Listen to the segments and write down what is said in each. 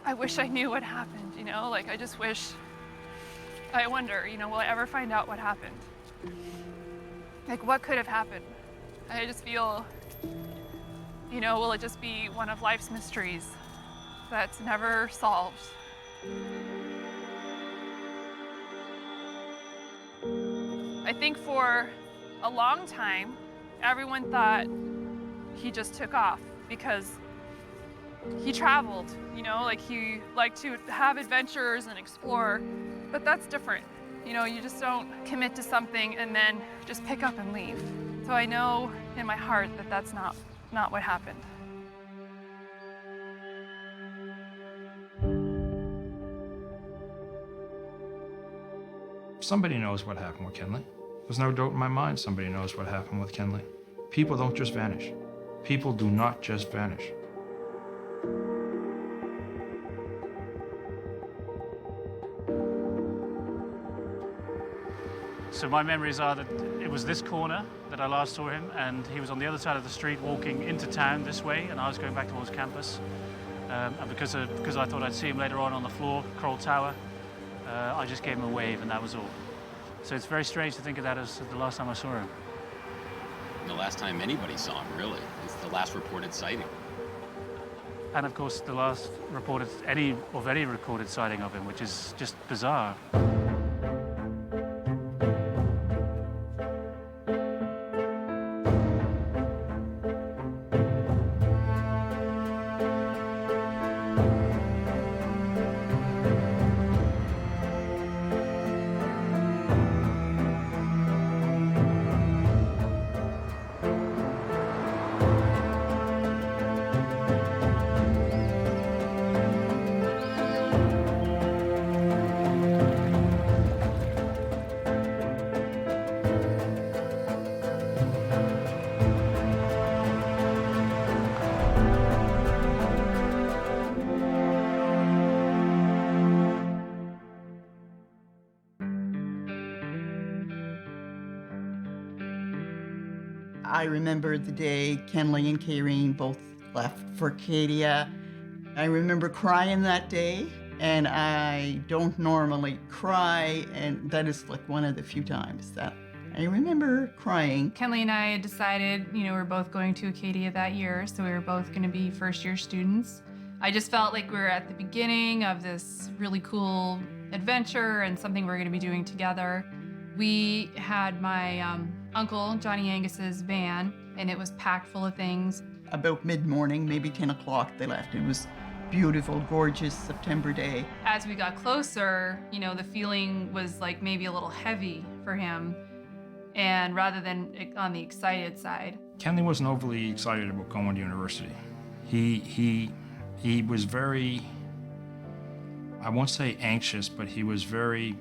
I wish I knew what happened, you know? Like, I just wish, I wonder, you know, will I ever find out what happened? Like, what could have happened? I just feel, you know, will it just be one of life's mysteries that's never solved? I think for a long time, everyone thought he just took off because he traveled, you know, like he liked to have adventures and explore, but that's different. You know, you just don't commit to something and then just pick up and leave. So I know in my heart that that's not what happened. Somebody knows what happened with Kenley. There's no doubt in my mind somebody knows what happened with Kenley. People don't just vanish. People do not just vanish. So my memories are that it was this corner that I last saw him, and he was on the other side of the street walking into town this way, and I was going back towards campus. And because I thought I'd see him later on the floor, Kroll Tower, I just gave him a wave, and that was all. So it's very strange to think of that as the last time I saw him. The last time anybody saw him, really. It's the last reported sighting. And of course, the last reported, any recorded sighting of him, which is just bizarre. I remember the day Kenley and Kayreen both left for Acadia. I remember crying that day, and I don't normally cry, and that is like one of the few times that I remember crying. Kenley and I had decided, you know, we're both going to Acadia that year, so we were both going to be first-year students. I just felt like we were at the beginning of this really cool adventure and something we're going to be doing together. We had my uncle, Johnny Angus's van, and it was packed full of things. About mid-morning, maybe 10 o'clock, they left. It was beautiful, gorgeous September day. As we got closer, you know, the feeling was like maybe a little heavy for him, and rather than on the excited side. Kenley wasn't overly excited about going to university. He was very, I won't say anxious, but he was very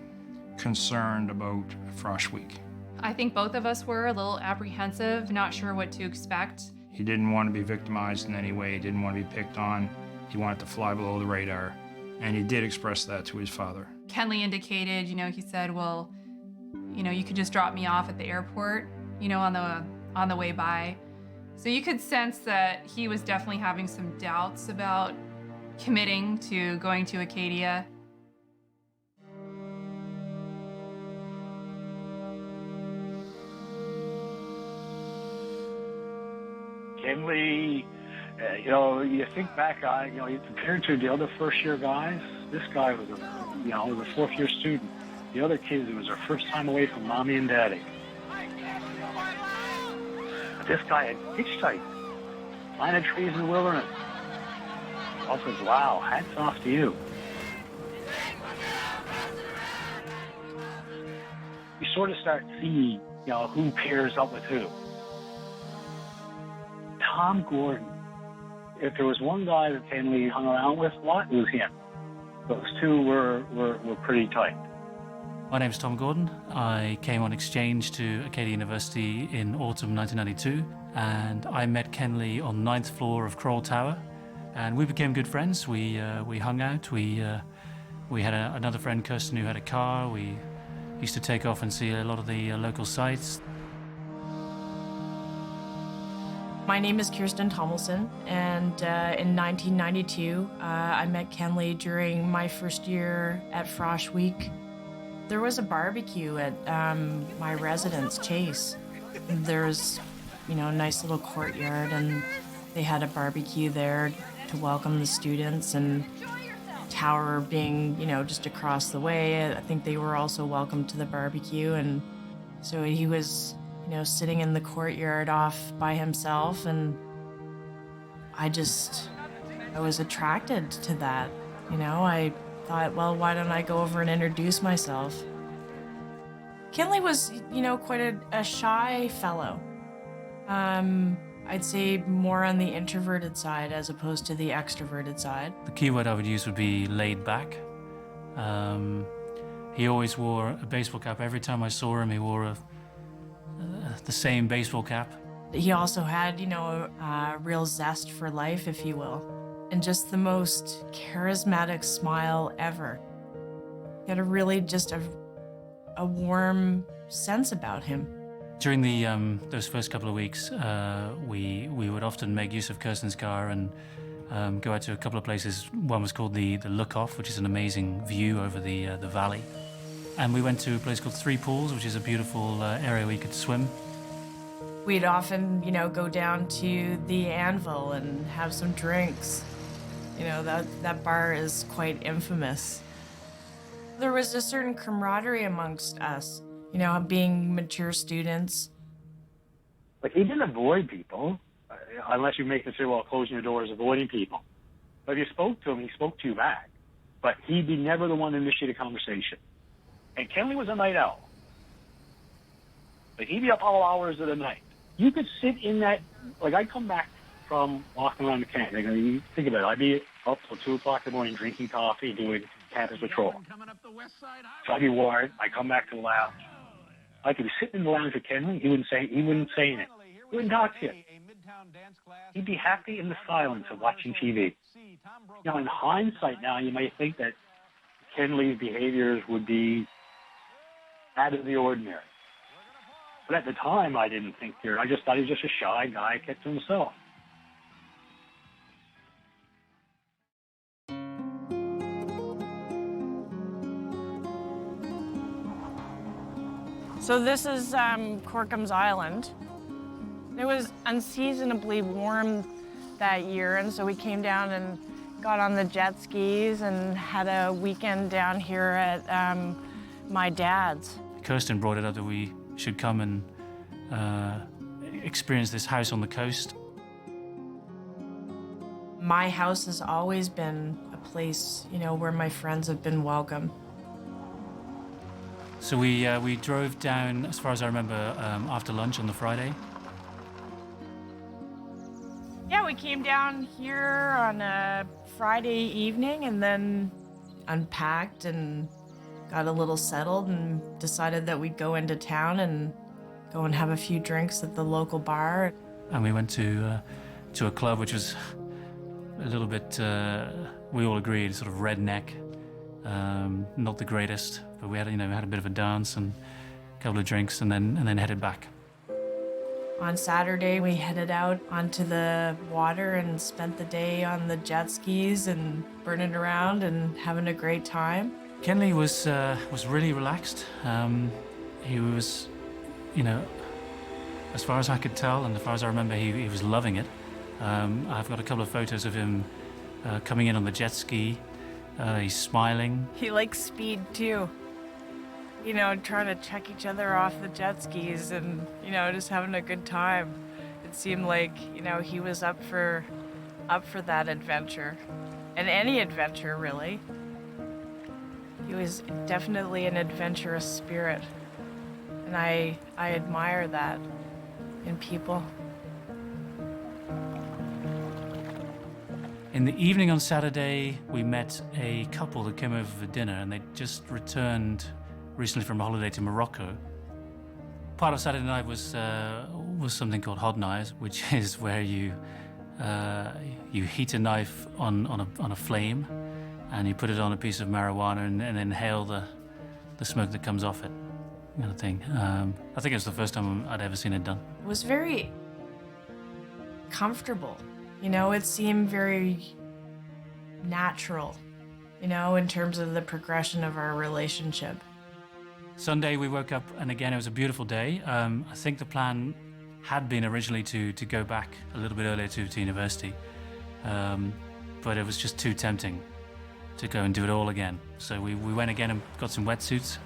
concerned about Frosh Week. I think both of us were a little apprehensive, not sure what to expect. He didn't want to be victimized in any way. He didn't want to be picked on. He wanted to fly below the radar. And he did express that to his father. Kenley indicated, you know, he said, well, you know, you could just drop me off at the airport, you know, on the way by. So you could sense that he was definitely having some doubts about committing to going to Acadia. Kenley, you know, you think back, you know, compared to the other first-year guys, this guy was a fourth-year student. The other kids, it was their first time away from mommy and daddy. But this guy had hitchhiked, climbing trees in the wilderness. I says, wow, hats off to you. You sort of start seeing, you know, who pairs up with who. Tom Gordon. If there was one guy that Kenley hung around with, what was him? Those two were pretty tight. My name's Tom Gordon. I came on exchange to Acadia University in autumn 1992, and I met Kenley on the 9th floor of Kroll Tower, and we became good friends. We hung out. We had another friend, Kirsten, who had a car. We used to take off and see a lot of the local sites. My name is Kirsten Tomlinson, and in 1992, I met Kenley during my first year at Frosh Week. There was a barbecue at my residence, Chase. There's, a nice little courtyard, and they had a barbecue there to welcome the students, and Tower being, just across the way. I think they were also welcome to the barbecue, and so he was sitting in the courtyard off by himself, and I was attracted to that. I thought, well, why don't I go over and introduce myself? Kenley was, quite a shy fellow. I'd say more on the introverted side as opposed to the extroverted side. The key word I would use would be laid back. He always wore a baseball cap. Every time I saw him, he wore the same baseball cap. He also had, a real zest for life, if you will, and just the most charismatic smile ever. He had a really just a warm sense about him. During those first couple of weeks, we would often make use of Kirsten's car and go out to a couple of places. One was called the Look Off, which is an amazing view over the valley. And we went to a place called Three Pools, which is a beautiful area where you could swim. We'd often, go down to the Anvil and have some drinks. That bar is quite infamous. There was a certain camaraderie amongst us, being mature students. Like, he didn't avoid people, unless you make the say, well, closing your door is avoiding people. But if you spoke to him, he spoke to you back. But he'd be never the one to initiate a conversation. And Kenley was a night owl. Like, he'd be up all hours of the night. You could sit in that, like, I'd come back from walking around the camp. Like, you think about it, I'd be up till 2 o'clock in the morning drinking coffee, doing campus patrol. So I'd be worried. I'd come back to the lounge. I could be sitting in the lounge with Kenley. He wouldn't say anything. He wouldn't talk to you. He'd be happy in the silence of watching TV. Now, in hindsight now, you might think that Kenley's behaviors would be out of the ordinary. But at the time, I didn't think I just thought he was just a shy guy kept to himself. So this is Corkham's Island. It was unseasonably warm that year, and so we came down and got on the jet skis and had a weekend down here at my dad's. Kirsten brought it up that we should come and experience this house on the coast. My house has always been a place, where my friends have been welcome. So we drove down, as far as I remember, after lunch on the Friday. Yeah, we came down here on a Friday evening and then unpacked and got a little settled and decided that we'd go into town and go and have a few drinks at the local bar. And we went to a club which was a little bit, we all agreed, sort of redneck, not the greatest, but we had a bit of a dance and a couple of drinks and then headed back. On Saturday, we headed out onto the water and spent the day on the jet skis and burning around and having a great time. Kenley was really relaxed. He was, as far as I could tell and as far as I remember, he was loving it. I've got a couple of photos of him coming in on the jet ski. He's smiling. He likes speed too. Trying to check each other off the jet skis and, just having a good time. It seemed like, he was up for that adventure. And any adventure, really. He was definitely an adventurous spirit. And I admire that in people. In the evening on Saturday, we met a couple that came over for dinner, and they just returned recently from a holiday to Morocco. Part of Saturday night was something called hot knives, which is where you heat a knife on a flame, and you put it on a piece of marijuana and inhale the smoke that comes off it, kind of thing. I think it was the first time I'd ever seen it done. It was very comfortable. You know, it seemed very natural, you know, in terms of the progression of our relationship. Sunday we woke up and again it was a beautiful day. I think the plan had been originally to go back a little bit earlier to university, but it was just too tempting to go and do it all again. So we went again and got some wetsuits,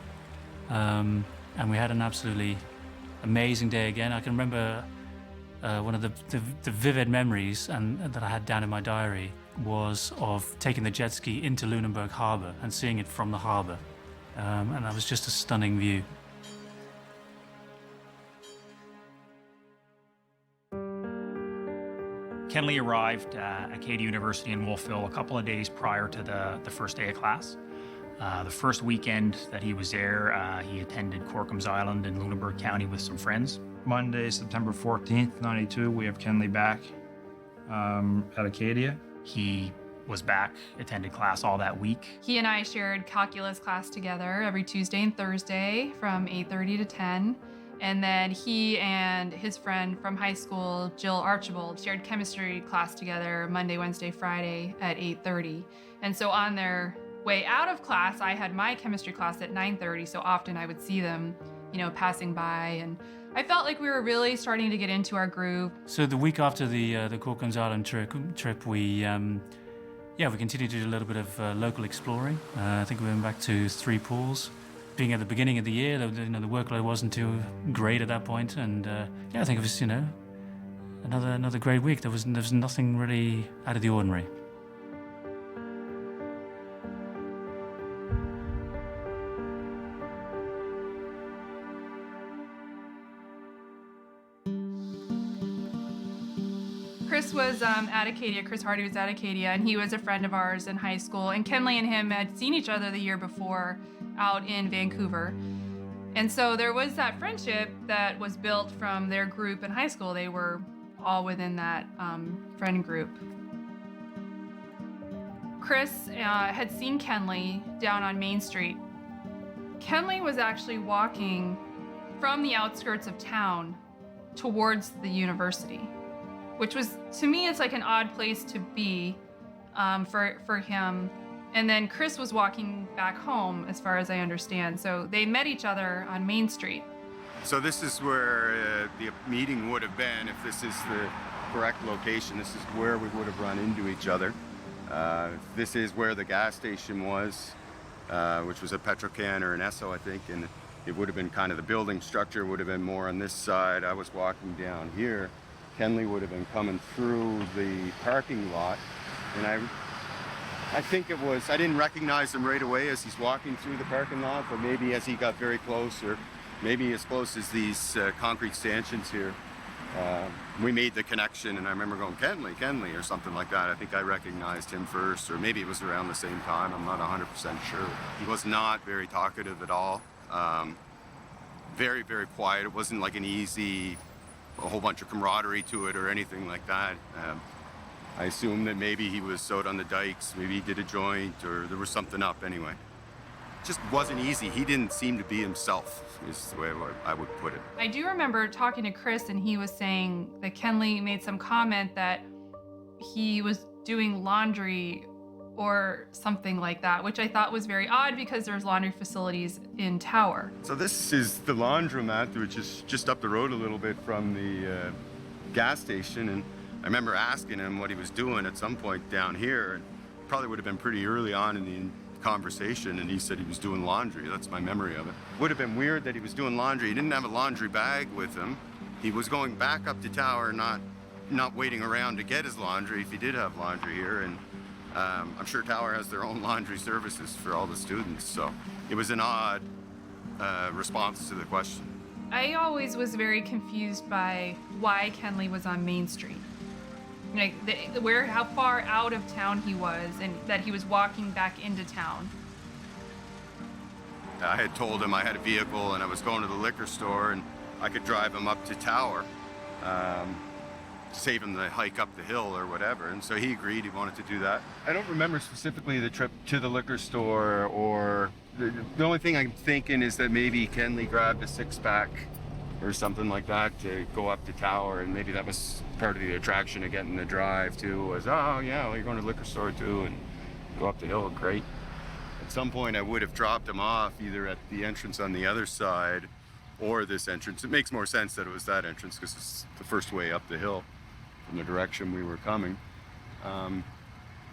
and we had an absolutely amazing day again. I can remember one of the vivid memories that I had down in my diary was of taking the jet ski into Lunenburg Harbor and seeing it from the harbor. And that was just a stunning view. Kenley arrived at Acadia University in Wolfville a couple of days prior to the first day of class. The first weekend that he was there, he attended Corcombs Island in Lunenburg County with some friends. Monday, September 14th, 92, we have Kenley back at Acadia. He was back, attended class all that week. He and I shared calculus class together every Tuesday and Thursday from 8:30 to 10. And then he and his friend from high school, Jill Archibald, shared chemistry class together Monday, Wednesday, Friday at 8:30. And so on their way out of class, I had my chemistry class at 9:30. So often I would see them, you know, passing by. And I felt like we were really starting to get into our groove. So the week after the Corcombs Island trip, we continued to do a little bit of local exploring. I think we went back to 3 pools. Being at the beginning of the year, the workload wasn't too great at that point, and I think it was, another great week. There was nothing really out of the ordinary. Chris was at Acadia, Chris Hardy was at Acadia, and he was a friend of ours in high school. And Kenley and him had seen each other the year before out in Vancouver. And so there was that friendship that was built from their group in high school. They were all within that friend group. Chris had seen Kenley down on Main Street. Kenley was actually walking from the outskirts of town towards the university, which was, to me, it's like an odd place to be for him. And then Chris was walking back home, as far as I understand. So they met each other on Main Street. So this is where the meeting would have been, if this is the correct location. This is where we would have run into each other. This is where the gas station was, which was a Petrocan or an Esso, I think, and it would have been kind of the building structure would have been more on this side. I was walking down here. Kenley would have been coming through the parking lot, and I think it was, I didn't recognize him right away as he's walking through the parking lot, but maybe as he got very close, or maybe as close as these concrete stanchions here, we made the connection, and I remember going, Kenley, or something like that. I think I recognized him first, or maybe it was around the same time. I'm not 100% sure. He was not very talkative at all. Very, very quiet. It wasn't like an easy, a whole bunch of camaraderie to it or anything like that. I assume that maybe he was out on the dikes, maybe he did a joint, or there was something up anyway. It just wasn't easy. He didn't seem to be himself, is the way I would put it. I do remember talking to Chris, and he was saying that Kenley made some comment that he was doing laundry or something like that, which I thought was very odd because there's laundry facilities in Tower. So this is the laundromat, which is just up the road a little bit from the gas station, and I remember asking him what he was doing at some point down here, and probably would have been pretty early on in the conversation, and he said he was doing laundry. That's my memory of it. Would have been weird that he was doing laundry. He didn't have a laundry bag with him. He was going back up to Tower, not waiting around to get his laundry if he did have laundry here, and I'm sure Tower has their own laundry services for all the students, so it was an odd response to the question. I always was very confused by why Kenley was on Main Street. Like how far out of town he was, and that he was walking back into town. I had told him I had a vehicle and I was going to the liquor store and I could drive him up to Tower, save him the hike up the hill or whatever, and so he agreed he wanted to do that. I don't remember specifically the trip to the liquor store, or the only thing I'm thinking is that maybe Kenley grabbed a 6-pack or something like that to go up the tower, and maybe that was part of the attraction of getting the drive too, was, oh yeah, well, you're going to the liquor store too, and go up the hill, great. At some point I would have dropped him off either at the entrance on the other side or this entrance. It makes more sense that it was that entrance because it's the first way up the hill from the direction we were coming.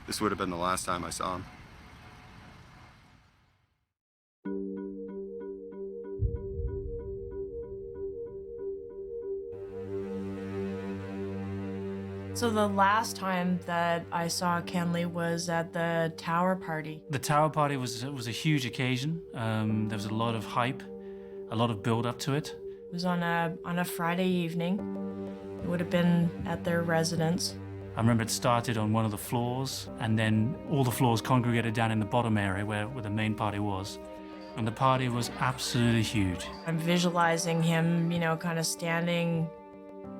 This would have been the last time I saw him. So the last time that I saw Kenley was at the tower party. The tower party was a huge occasion. There was a lot of hype, a lot of build up to it. It was on a Friday evening. It would have been at their residence. I remember it started on one of the floors, and then all the floors congregated down in the bottom area where the main party was. And the party was absolutely huge. I'm visualizing him, kind of standing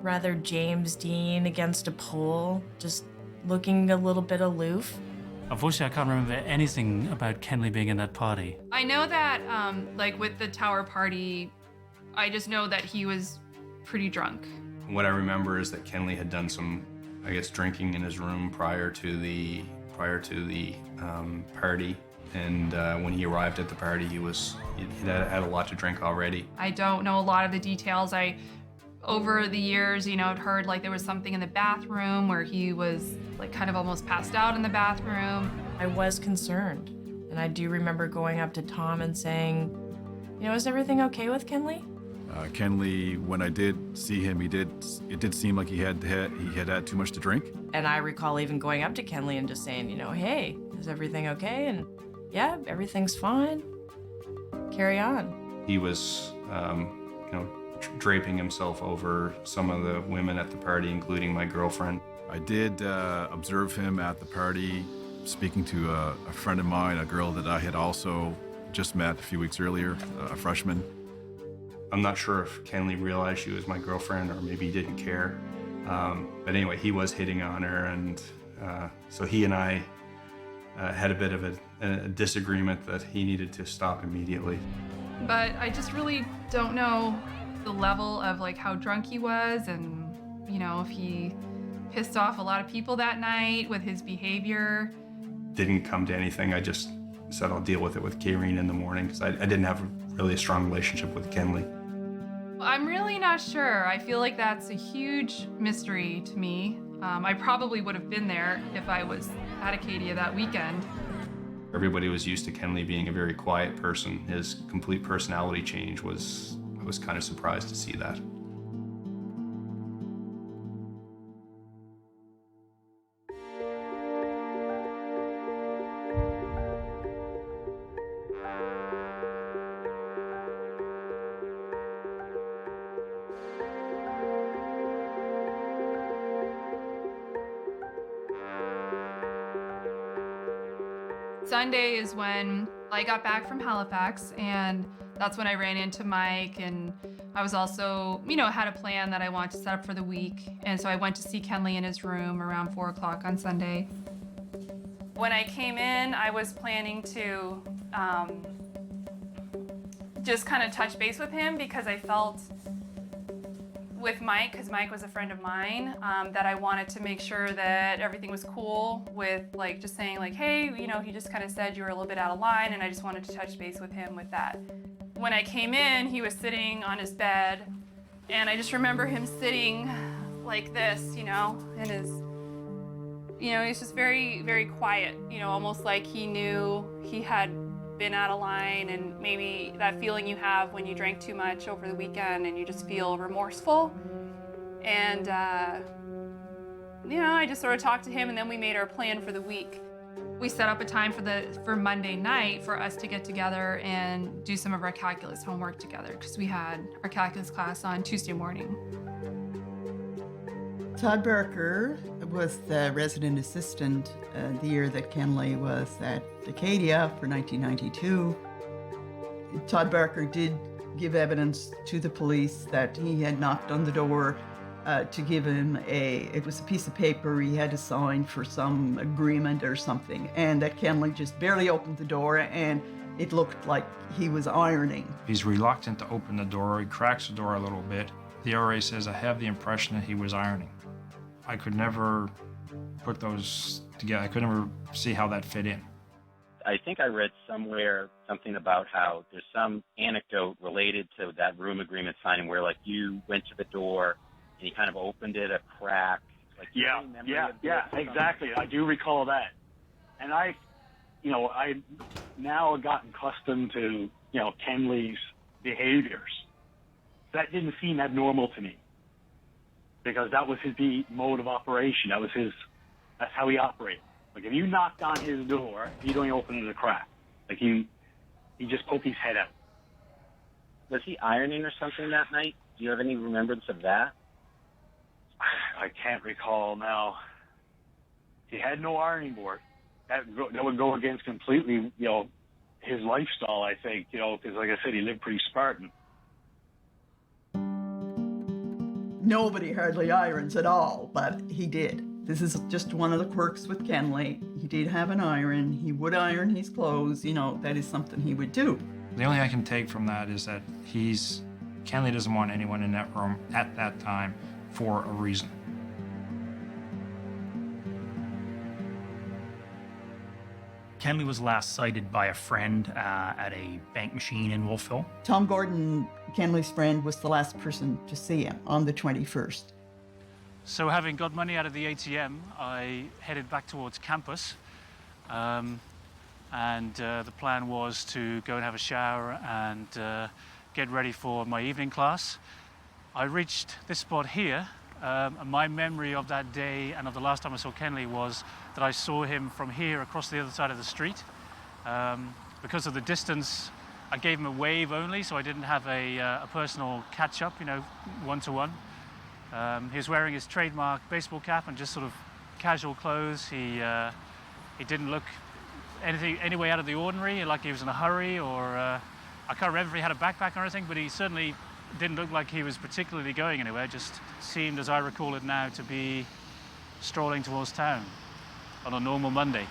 rather James Dean against a pole, just looking a little bit aloof. Unfortunately, I can't remember anything about Kenley being in that party. I know that, with the tower party, I just know that he was pretty drunk. What I remember is that Kenley had done some, drinking in his room prior to the party, and when he arrived at the party, he had a lot to drink already. I don't know a lot of the details. Over the years, I'd heard there was something in the bathroom where he was kind of almost passed out in the bathroom. I was concerned, and I do remember going up to Tom and saying, is everything okay with Kenley? Kenley, when I did see him, it did seem like he had had too much to drink. And I recall even going up to Kenley and just saying, hey, is everything okay? And yeah, everything's fine. Carry on. He was, draping himself over some of the women at the party, including my girlfriend. I did observe him at the party speaking to a friend of mine, a girl that I had also just met a few weeks earlier, a freshman. I'm not sure if Kenley realized she was my girlfriend or maybe he didn't care. But anyway, he was hitting on her, and so he and I had a bit of a disagreement that he needed to stop immediately. But I just really don't know the level of how drunk he was, and if he pissed off a lot of people that night with his behavior. Didn't come to anything. I just said I'll deal with it with Kayreen in the morning because I didn't have really a strong relationship with Kenley. I'm really not sure. I feel like that's a huge mystery to me. I probably would have been there if I was at Acadia that weekend. Everybody was used to Kenley being a very quiet person. His complete personality change I was kind of surprised to see that. Sunday is when I got back from Halifax, and that's when I ran into Mike, and I was also, had a plan that I wanted to set up for the week. And so I went to see Kenley in his room around 4 o'clock on Sunday. When I came in, I was planning to just kind of touch base with him because I felt with Mike, because Mike was a friend of mine, that I wanted to make sure that everything was cool with just saying hey, he just kind of said you were a little bit out of line, and I just wanted to touch base with him with that. When I came in, he was sitting on his bed, and I just remember him sitting like this, in his, he's just very, very quiet, almost like he knew he had been out of line, and maybe that feeling you have when you drank too much over the weekend and you just feel remorseful. And, I just sort of talked to him, and then we made our plan for the week. We set up a time for Monday night for us to get together and do some of our calculus homework together, because we had our calculus class on Tuesday morning. Todd Barker was the resident assistant the year that Kenley was at Acadia for 1992. Todd Barker did give evidence to the police that he had knocked on the door to give him it was a piece of paper he had to sign for some agreement or something, and that Kenley just barely opened the door, and it looked like he was ironing. He's reluctant to open the door. He cracks the door a little bit. The RA says, I have the impression that he was ironing. I could never put those together. I could never see how that fit in. I think I read somewhere something about how there's some anecdote related to that room agreement signing where, like, you went to the door and you kind of opened it a crack. Like, Yeah, exactly. I do recall that. And I now have gotten accustomed to, Kenley's behaviors. That didn't seem abnormal to me because that was his mode of operation. That's how he operated. Like, if you knocked on his door, he'd only open it a crack. Like, he just poked his head out. Was he ironing or something that night? Do you have any remembrance of that? I can't recall now. He had no ironing board. That would go against completely, his lifestyle, I think, because, like I said, he lived pretty Spartan. Nobody hardly irons at all, but he did. This is just one of the quirks with Kenley. He did have an iron. He would iron his clothes. That is something he would do. The only thing I can take from that is that Kenley doesn't want anyone in that room at that time for a reason. Kenley was last sighted by a friend at a bank machine in Wolfville. Tom Gordon, Kenley's friend, was the last person to see him on the 21st. So having got money out of the ATM, I headed back towards campus. The plan was to go and have a shower and get ready for my evening class. I reached this spot here, and my memory of that day and of the last time I saw Kenley was that I saw him from here across the other side of the street. Because of the distance, I gave him a wave only, so I didn't have a personal catch-up, one-to-one. He was wearing his trademark baseball cap and just sort of casual clothes. He didn't look any way out of the ordinary, like he was in a hurry, or I can't remember if he had a backpack or anything, but he certainly didn't look like he was particularly going anywhere. Just seemed, as I recall it now, to be strolling towards town on a normal Monday.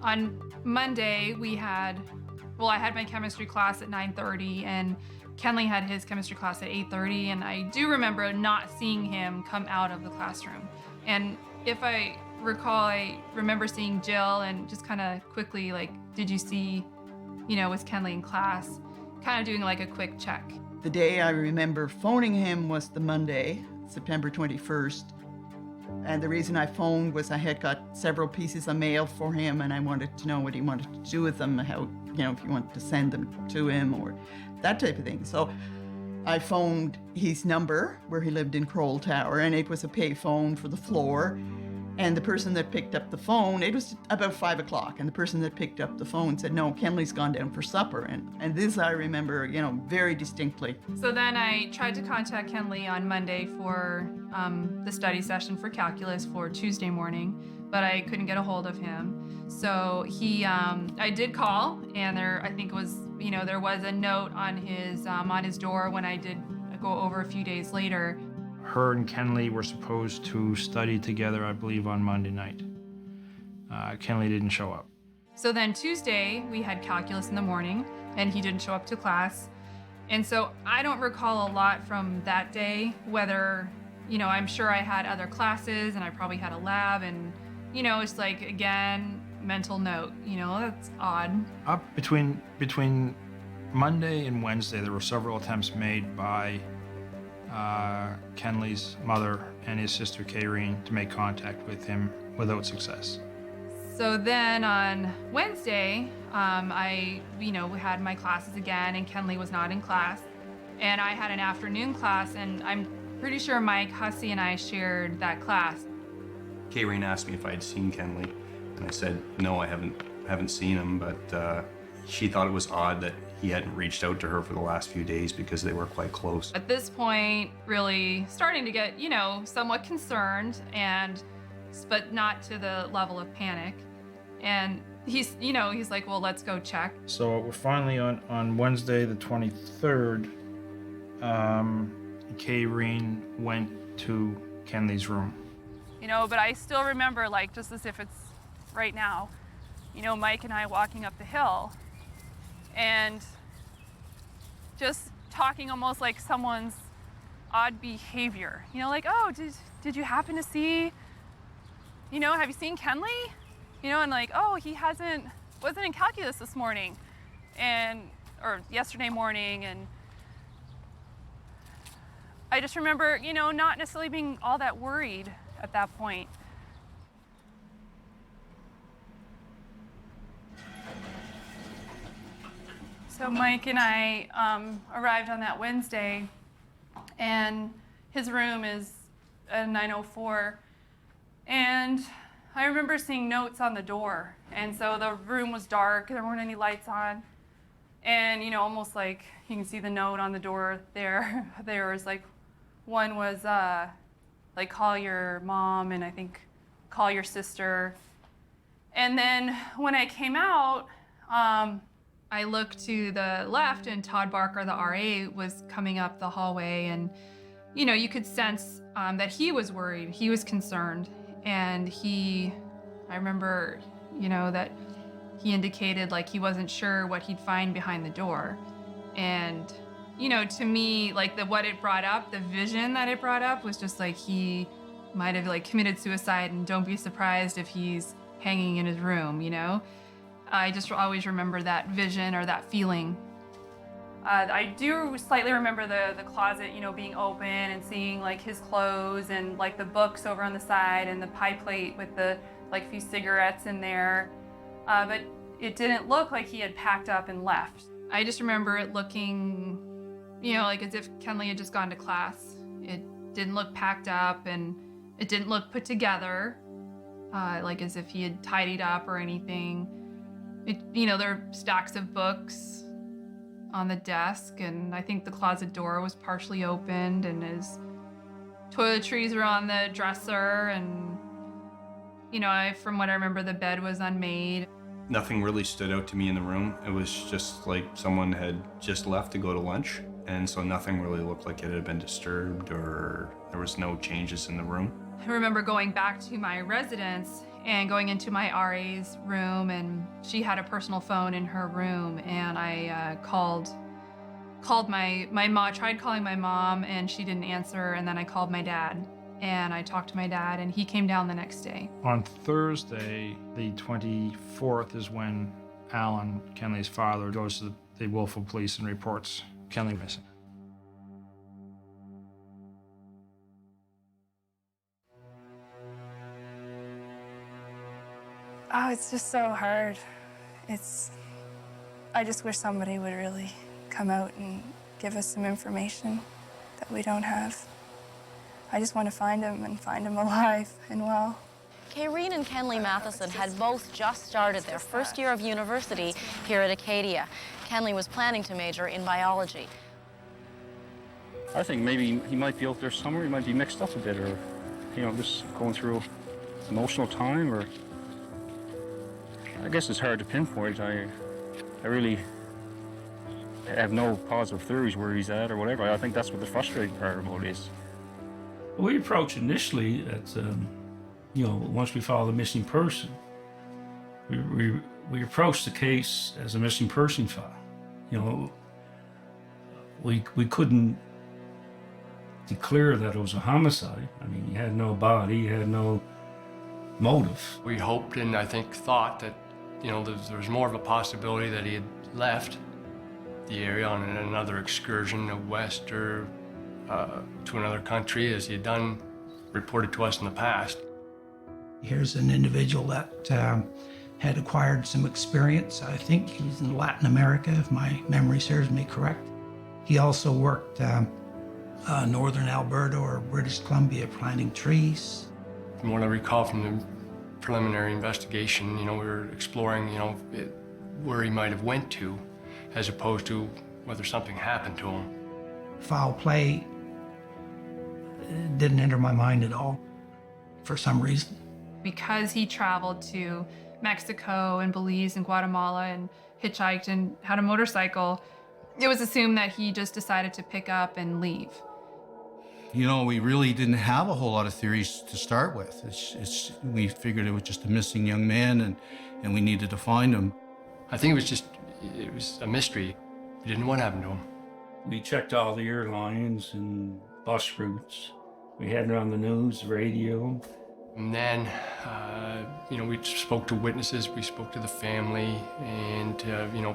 On Monday, I had my chemistry class at 9:30, and Kenley had his chemistry class at 8:30, and I do remember not seeing him come out of the classroom. And if I recall, I remember seeing Jill and just kind of quickly, like, did you see, was Kenley in class? Kind of doing like a quick check. The day I remember phoning him was the Monday, September 21st. And the reason I phoned was I had got several pieces of mail for him, and I wanted to know what he wanted to do with them, how, if he wanted to send them to him or that type of thing. So I phoned his number where he lived in Kroll Tower, and it was a pay phone for the floor. And the person that picked up the phone, it was about 5 o'clock, and the person that picked up the phone said, no, Kenley's gone down for supper. And this I remember, very distinctly. So then I tried to contact Kenley on Monday for the study session for calculus for Tuesday morning, but I couldn't get a hold of him. So I did call, and there was a note on his door when I did go over a few days later. Her and Kenley were supposed to study together, I believe, on Monday night. Kenley didn't show up. So then Tuesday, we had calculus in the morning, and he didn't show up to class. And so I don't recall a lot from that day, whether, I'm sure I had other classes, and I probably had a lab, and, it's like, again, mental note, that's odd. Up between Monday and Wednesday, there were several attempts made by Kenley's mother and his sister Kayreen to make contact with him without success. So then on Wednesday, I had my classes again, and Kenley was not in class. And I had an afternoon class, and I'm pretty sure Mike Hussey and I shared that class. Kayreen asked me if I had seen Kenley, and I said, no, I haven't seen him, but she thought it was odd that he hadn't reached out to her for the last few days because they were quite close. At this point, really starting to get, somewhat concerned, but not to the level of panic. And he's like, well, let's go check. So we're finally on Wednesday the 23rd, Kayreen went to Kenley's room. But I still remember, like, just as if it's right now, Mike and I walking up the hill and just talking almost like someone's odd behavior. Like, oh, did you happen to see, have you seen Kenley? And like, oh, he wasn't in calculus this morning or yesterday morning. And I just remember, not necessarily being all that worried at that point. So Mike and I arrived on that Wednesday, and his room is a 904. And I remember seeing notes on the door. And so the room was dark, there weren't any lights on. And, almost like you can see the note on the door there. There was like, one was like, call your mom, and I think call your sister. And then when I came out, I looked to the left, and Todd Barker, the RA, was coming up the hallway, and you could sense that he was worried, he was concerned, and I remember, that he indicated like he wasn't sure what he'd find behind the door. And to me, like what it brought up, the vision that it brought up was just like he might have like committed suicide, and don't be surprised if he's hanging in his room. I just always remember that vision or that feeling. I do slightly remember the closet, being open and seeing like his clothes and like the books over on the side and the pie plate with the like few cigarettes in there. But it didn't look like he had packed up and left. I just remember it looking, like as if Kenley had just gone to class. It didn't look packed up, and it didn't look put together, like as if he had tidied up or anything. There are stacks of books on the desk, and I think the closet door was partially opened, and his toiletries were on the dresser, and from what I remember, the bed was unmade. Nothing really stood out to me in the room. It was just like someone had just left to go to lunch, and so nothing really looked like it had been disturbed, or there was no changes in the room. I remember going back to my residence and going into my RA's room, and she had a personal phone in her room, and I called my mom, tried calling my mom, and she didn't answer, and then I called my dad, and I talked to my dad, and he came down the next day. On Thursday, the 24th, is when Alan, Kenley's father, goes to the Wolfville Police and reports Kenley missing. Oh, it's just so hard. I just wish somebody would really come out and give us some information that we don't have. I just want to find him and find him alive and well. Kayreen and Kenley Matheson had both just started their first year of university here at Acadia. Kenley was planning to major in biology. I think maybe he might be out there somewhere. He might be mixed up a bit, or, just going through emotional time, or I guess it's hard to pinpoint. I really have no positive theories where he's at or whatever. I think that's what the frustrating part about it is. We approached initially at, once we filed a missing person, we approached the case as a missing person file. We couldn't declare that it was a homicide. I mean, he had no body, he had no motive. We hoped and I think thought that, there was more of a possibility that he had left the area on another excursion out west or to another country, as he had done, reported to us in the past. Here's an individual that had acquired some experience. I think he's in Latin America, if my memory serves me correct. He also worked northern Alberta or British Columbia planting trees. From what I recall from the preliminary investigation, we were exploring, where he might have went to, as opposed to whether something happened to him. Foul play didn't enter my mind at all, for some reason. Because he traveled to Mexico and Belize and Guatemala and hitchhiked and had a motorcycle, it was assumed that he just decided to pick up and leave. We really didn't have a whole lot of theories to start with. We figured it was just a missing young man, and we needed to find him. I think it was a mystery. We didn't know what happened to him. We checked all the airlines and bus routes. We had it on the news, radio. And then, we spoke to witnesses, we spoke to the family, and,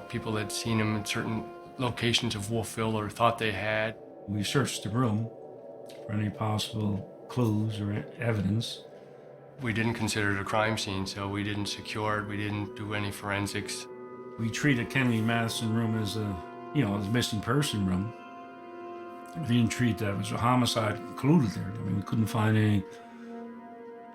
people that had seen him in certain locations of Wolfville or thought they had. We searched the room for any possible clues or evidence. We didn't consider it a crime scene, so we didn't secure it, we didn't do any forensics. We treated Kenley Matheson room as a missing person room. We didn't treat that as a homicide included there. I mean, we couldn't find any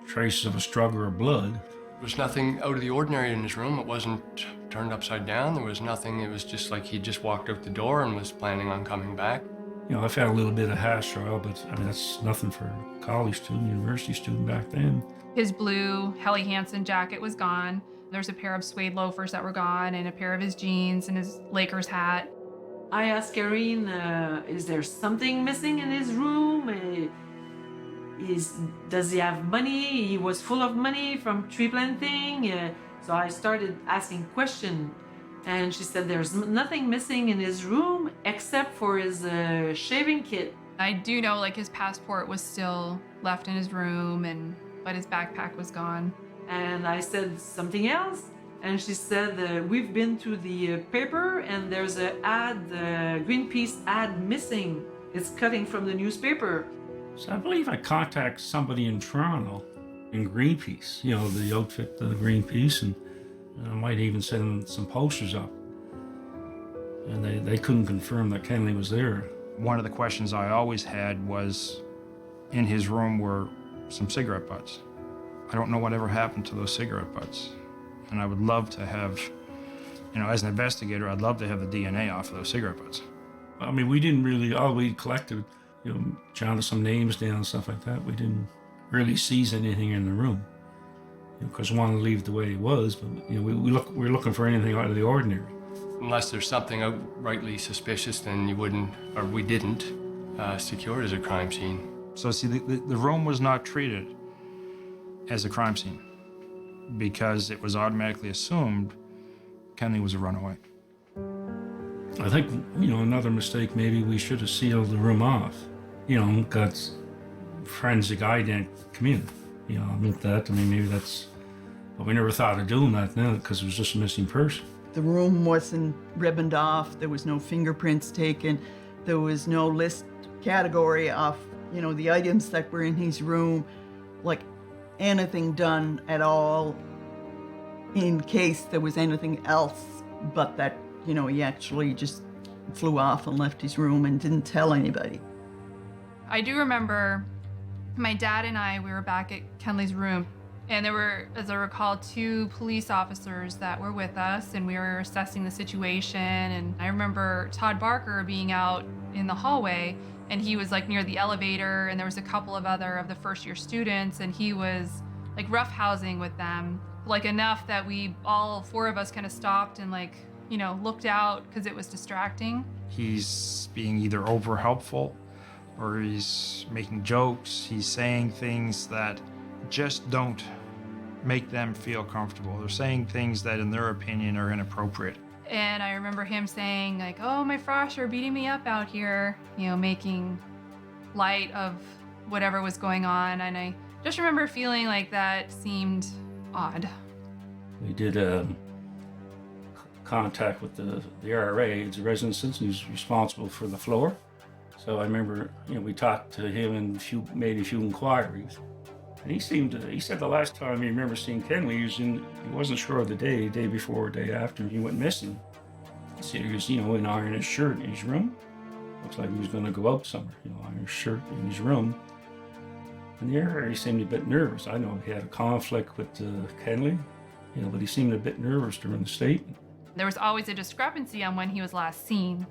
traces of a struggle or blood. There was nothing out of the ordinary in his room. It wasn't turned upside down. There was nothing. It was just like he just walked out the door and was planning on coming back. I found a little bit of hash oil, but I mean, that's nothing for a college student, university student back then. His blue Helly Hansen jacket was gone. There's a pair of suede loafers that were gone and a pair of his jeans and his Lakers hat. I asked Karine, is there something missing in his room? Does he have money? He was full of money from tree planting. So I started asking questions, and she said there's nothing missing in his room except for his shaving kit. I do know his passport was still left in his room, but his backpack was gone. And I said something else, and she said we've been to the paper and there's a ad, Greenpeace ad missing. It's cutting from the newspaper. So I believe I contacted somebody in Toronto, in Greenpeace, the outfit, the Greenpeace, and I might even send some posters up. And they couldn't confirm that Kenley was there. One of the questions I always had was, in his room were some cigarette butts. I don't know whatever happened to those cigarette butts. And I would love to have, as an investigator, I'd love to have the DNA off of those cigarette butts. I mean, we didn't really, all we collected, jotted some names down and stuff like that. We didn't really seize anything in the room, because we wanted to leave it the way it was, but we're looking for anything out of the ordinary. Unless there's something outrightly suspicious, then we didn't secure it as a crime scene. So see, the room was not treated as a crime scene because it was automatically assumed Kenley was a runaway. I think, another mistake, maybe we should have sealed the room off. Got forensic ident come in. With that, maybe that's, but we never thought of doing that now because it was just a missing person. The room wasn't ribboned off. There was no fingerprints taken. There was no list category of, the items that were in his room, like anything done at all in case there was anything else, but that, he actually just flew off and left his room and didn't tell anybody. I do remember my dad and we were back at Kenley's room, and there were, as I recall, 2 police officers that were with us, and we were assessing the situation. And I remember Todd Barker being out in the hallway, and he was near the elevator, and there was a couple of other of the first-year students, and he was roughhousing with them, enough that all 4 of us kind of stopped and looked out because it was distracting. He's being either over helpful or he's making jokes. He's saying things that just don't make them feel comfortable. They're saying things that in their opinion are inappropriate. And I remember him saying oh, my frosh are beating me up out here, making light of whatever was going on. And I just remember feeling that seemed odd. We did contact with the RRA, the residence who's responsible for the floor. So I remember, we talked to him and made a few inquiries. And he said the last time he remember seeing Kenley, he wasn't sure of the day before or day after he went missing. He said he was, in iron his shirt in his room. Looks like he was going to go out somewhere, iron his shirt in his room. And the RRA seemed a bit nervous. I know he had a conflict with Kenley, but he seemed a bit nervous during the statement. There was always a discrepancy on when he was last seen.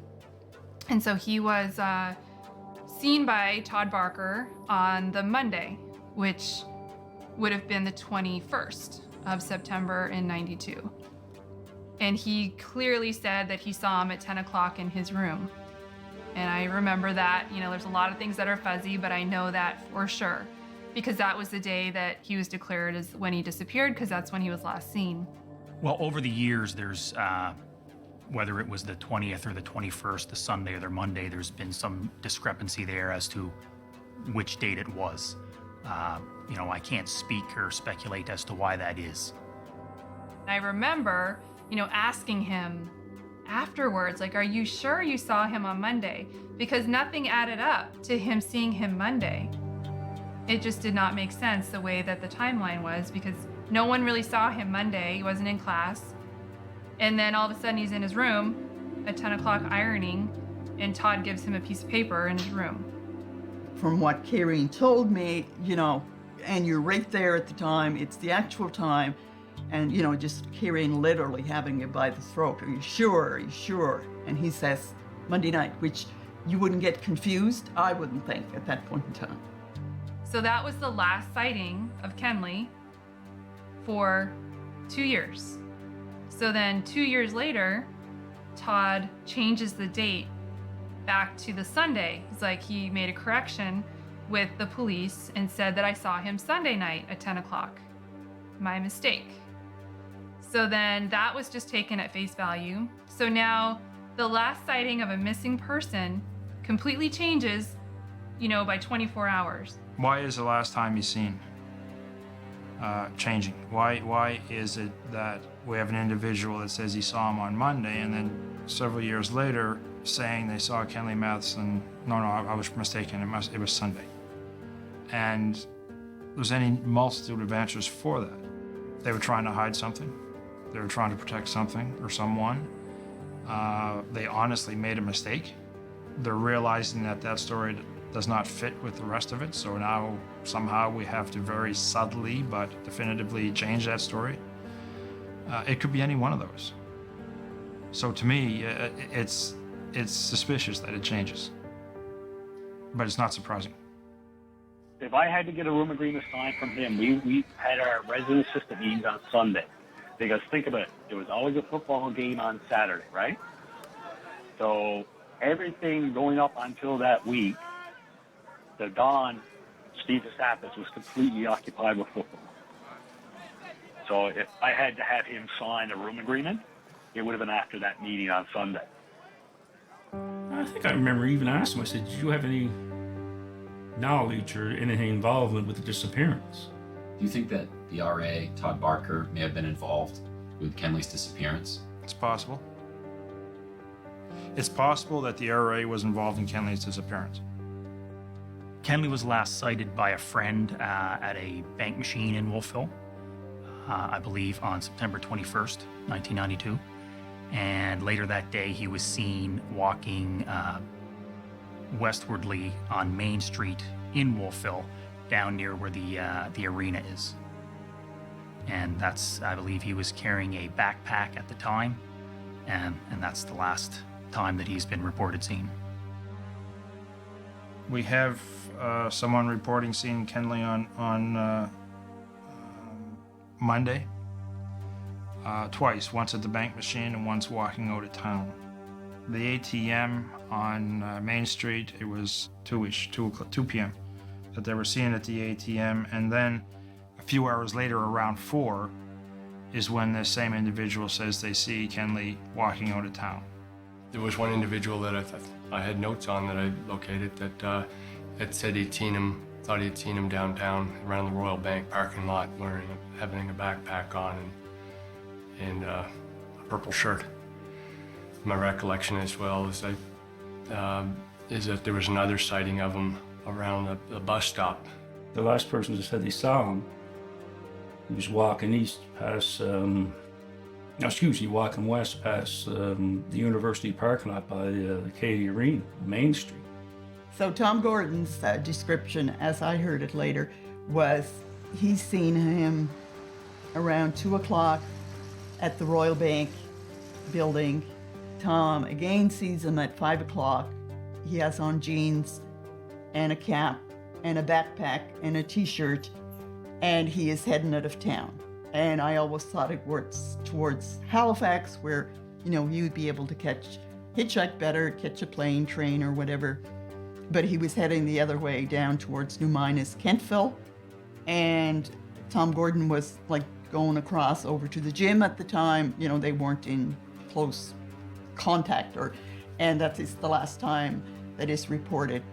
And so he was seen by Todd Barker on the Monday, which would have been the 21st of September in '92. And he clearly said that he saw him at 10 o'clock in his room. And I remember that, there's a lot of things that are fuzzy, but I know that for sure, because that was the day that he was declared as when he disappeared, because that's when he was last seen. Well, over the years, there's, whether it was the 20th or the 21st, the Sunday or the Monday, there's been some discrepancy there as to which date it was. I can't speak or speculate as to why that is. I remember, asking him afterwards, like, are you sure you saw him on Monday? Because nothing added up to him seeing him Monday. It just did not make sense the way that the timeline was, because no one really saw him Monday. He wasn't in class. And then all of a sudden he's in his room at 10 o'clock ironing, and Todd gives him a piece of paper in his room. From what Karen told me, and you're right there at the time, it's the actual time, and, just Karen literally having it by the throat. Are you sure? Are you sure? And he says, Monday night, which you wouldn't get confused, I wouldn't think, at that point in time. So that was the last sighting of Kenley for 2 years. So then 2 years later, Todd changes the date back to the Sunday. It's like he made a correction with the police and said that I saw him Sunday night at 10 o'clock. My mistake. So then that was just taken at face value. So now the last sighting of a missing person completely changes, by 24 hours. Why is the last time he's seen changing? Why is it that we have an individual that says he saw him on Monday, and then several years later saying they saw Kenley Matheson? No, I was mistaken. It was Sunday. And there's any multitude of answers for that. They were trying to hide something. They were trying to protect something or someone. They honestly made a mistake. They're realizing that story does not fit with the rest of it. So now somehow we have to very subtly but definitively change that story. It could be any one of those. So to me, it's suspicious that it changes, but it's not surprising. If I had to get a room agreement signed from him, we had our resident assistant meetings on Sunday. Because think about it, there was always a football game on Saturday, right? So everything going up until that week, the Don, Steve DeSapis, was completely occupied with football. So if I had to have him sign a room agreement, it would have been after that meeting on Sunday. I think I remember even asking him, I said, did you have any knowledge or anything involvement with the disappearance? Do you think that the RA, Todd Barker, may have been involved with Kenley's disappearance? It's possible. It's possible that the RA was involved in Kenley's disappearance. Kenley was last sighted by a friend at a bank machine in Wolfville, I believe on September 21st, 1992. And later that day, he was seen walking westwardly on Main Street in Wolfville, down near where the arena is. And that's, I believe he was carrying a backpack at the time, and that's the last time that he's been reported seen. We have someone reporting seeing Kenley on Monday, twice, once at the bank machine and once walking out of town. The ATM on Main Street, it was 2 p.m. that they were seen at the ATM, and then a few hours later, around 4, is when the same individual says they see Kenley walking out of town. There was one individual that I had notes on that I located that had said thought he'd seen him downtown around the Royal Bank parking lot having a backpack on and a purple shirt. My recollection as well is that there was another sighting of him around the bus stop. The last person that said they saw him, he was walking east past, walking west past the university parking lot by the Acadia Arena, Main Street. So Tom Gordon's description, as I heard it later, was he's seen him around 2 o'clock at the Royal Bank building. Tom again sees him at 5 o'clock. He has on jeans and a cap and a backpack and a t-shirt, and he is heading out of town. And I always thought it was towards Halifax, where, you'd be able to hitchhike better, catch a plane, train, or whatever. But he was heading the other way down towards New Minas, Kentville. And Tom Gordon was going across over to the gym at the time. You know, they weren't in close contact, and that is the last time that is reported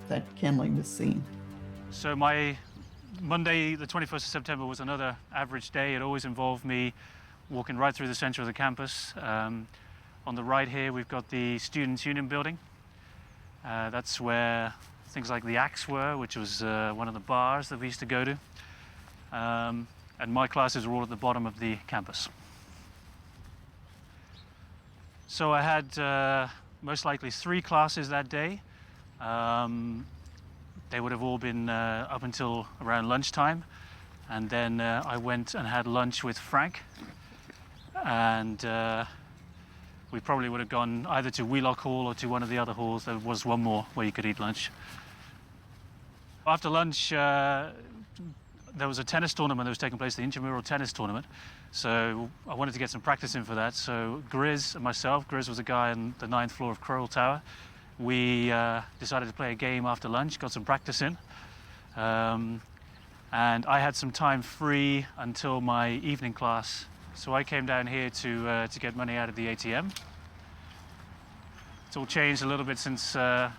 that Kenley was seen. So my Monday, the 21st of September, was another average day. It always involved me walking right through the center of the campus. On the right here, we've got the Students' Union building. That's where things like the Axe were, which was one of the bars that we used to go to. And my classes were all at the bottom of the campus. So I had most likely 3 classes that day. They would have all been up until around lunchtime. And then I went and had lunch with Frank. And we probably would have gone either to Wheelock Hall or to one of the other halls. There was one more where you could eat lunch. After lunch, there was a tennis tournament that was taking place, the intramural tennis tournament. So I wanted to get some practice in for that. So Grizz and myself, Grizz was a guy on the 9th floor of Crowell Tower. We decided to play a game after lunch, got some practice in. And I had some time free until my evening class. So I came down here to get money out of the ATM. It's all changed a little bit since I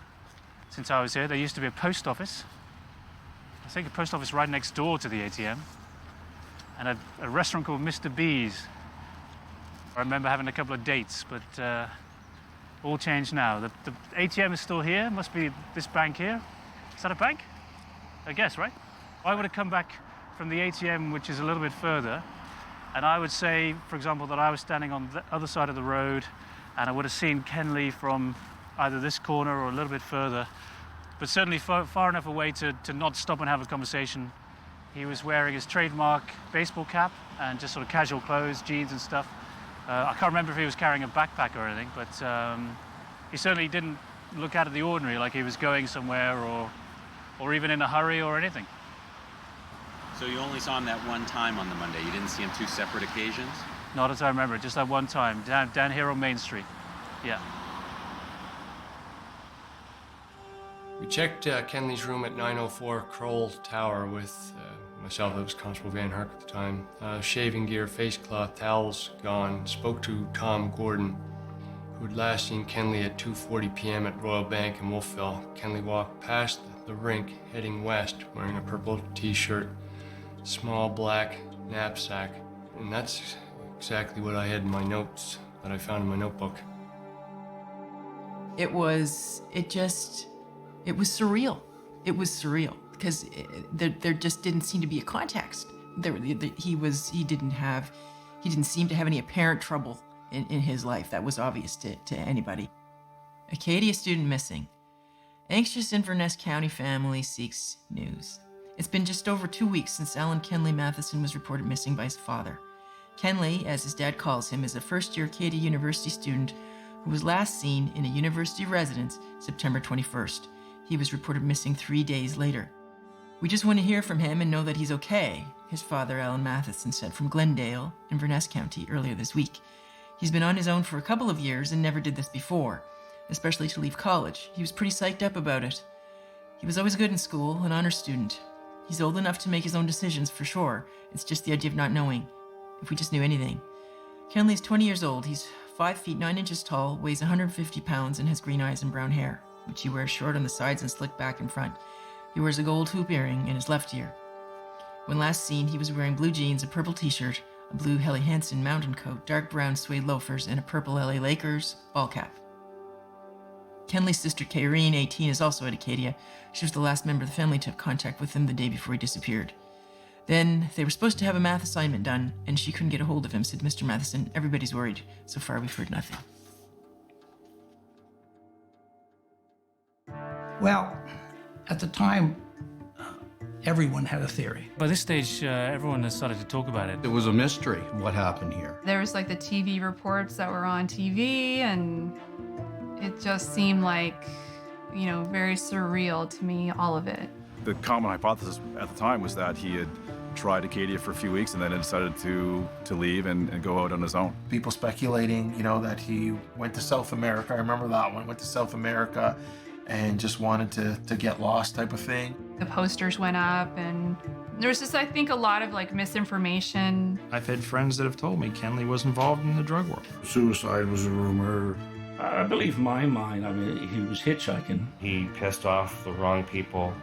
was here. There used to be a post office. I think a post office right next door to the ATM. And a restaurant called Mr. B's. I remember having a couple of dates, but all changed now. The ATM is still here. Must be this bank here. Is that a bank? I guess, right? I would have come back from the ATM, which is a little bit further, and I would say, for example, that I was standing on the other side of the road, and I would have seen Kenley from either this corner or a little bit further, but certainly far enough away to not stop and have a conversation. He was wearing his trademark baseball cap and just sort of casual clothes, jeans and stuff. I can't remember if he was carrying a backpack or anything, but he certainly didn't look out of the ordinary, like he was going somewhere or even in a hurry or anything. So you only saw him that one time on the Monday? You didn't see him 2 separate occasions? Not as I remember, just that one time, down here on Main Street. Yeah. We checked Kenley's room at 904 Crowell Tower with myself, it was Constable Van Herk at the time. Shaving gear, face cloth, towels gone. Spoke to Tom Gordon, who had last seen Kenley at 2:40 p.m. at Royal Bank in Wolfville. Kenley walked past the rink, heading west, wearing a purple t-shirt, small black knapsack. And that's exactly what I had in my notes that I found in my notebook. It was surreal. It was surreal because there just didn't seem to be a context. He didn't seem to have any apparent trouble in his life that was obvious to anybody. Acadia student missing. Anxious Inverness County family seeks news. It's been just over 2 weeks since Alan Kenley Matheson was reported missing by his father. Kenley, as his dad calls him, is a first-year Acadia University student who was last seen in a university residence September 21st. He was reported missing 3 days later. We just want to hear from him and know that he's okay, his father, Alan Matheson, said from Glendale, Inverness County, earlier this week. He's been on his own for a couple of years and never did this before, especially to leave college. He was pretty psyched up about it. He was always good in school, an honor student. He's old enough to make his own decisions, for sure. It's just the idea of not knowing. If we just knew anything. Kenley's 20 years old. He's 5 feet 9 inches tall, weighs 150 pounds, and has green eyes and brown hair, which he wears short on the sides and slicked back in front. He wears a gold hoop earring in his left ear. When last seen, he was wearing blue jeans, a purple t-shirt, a blue Helly Hansen mountain coat, dark brown suede loafers, and a purple LA Lakers ball cap. Kenley's sister, Kyrene, 18, is also at Acadia. She was the last member of the family to have contact with him the day before he disappeared. Then they were supposed to have a math assignment done, and she couldn't get a hold of him, said Mr. Matheson. Everybody's worried. So far, we've heard nothing. Well, at the time, everyone had a theory. By this stage, everyone has started to talk about it. It was a mystery what happened here. There was like the TV reports that were on TV, and it just seemed like, very surreal to me, all of it. The common hypothesis at the time was that he had tried Acadia for a few weeks and then decided to leave and go out on his own. People speculating, that he went to South America. I remember that one, went to South America and just wanted to get lost type of thing. The posters went up and There's just, I think, a lot of like misinformation. I've had friends that have told me Kenley was involved in the drug world. Suicide was a rumor. I believe in my mind, I mean, he was hitchhiking. He pissed off the wrong people,